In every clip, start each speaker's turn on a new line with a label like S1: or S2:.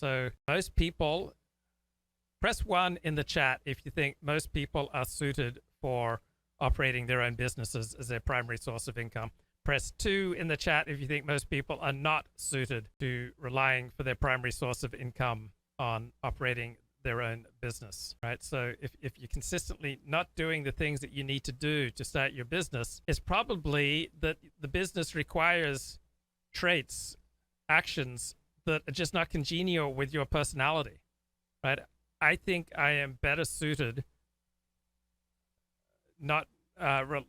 S1: So most people, press 1 in the chat if you think most people are suited for operating their own businesses as their primary source of income. Press 2 in the chat if you think most people are not suited to relying for their primary source of income on operating their own business, right? So if you're consistently not doing the things that you need to do to start your business, it's probably that the business requires traits, actions that are just not congenial with your personality, right? I think I am better suited not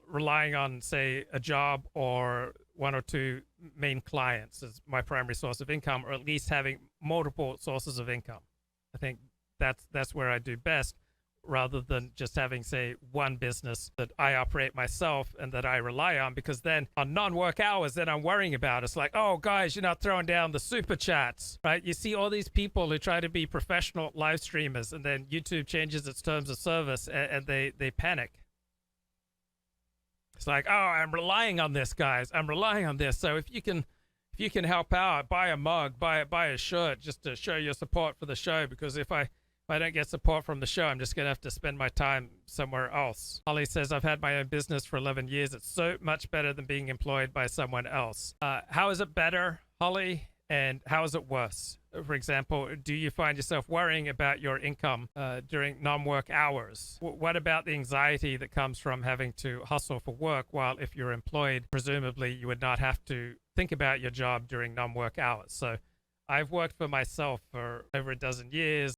S1: relying on, say, a job or 1 or 2 main clients as my primary source of income, or at least having multiple sources of income. I think that's where I do best, rather than just having, say, one business that I operate myself and that I rely on, because then on non-work hours that I'm worrying about, it's like, oh, guys, you're not throwing down the super chats, right? You see all these people who try to be professional live streamers, and then YouTube changes its terms of service and they panic. It's like, oh, I'm relying on this, guys. I'm relying on this. So if you can help out, buy a mug, buy a shirt, just to show your support for the show, because if I don't get support from the show, I'm just going to have to spend my time somewhere else. Holly says, I've had my own business for 11 years. It's so much better than being employed by someone else. How is it better, Holly? And how is it worse? For example, do you find yourself worrying about your income during non-work hours? What about the anxiety that comes from having to hustle for work, while if you're employed, presumably you would not have to think about your job during non-work hours? So I've worked for myself for over a dozen years.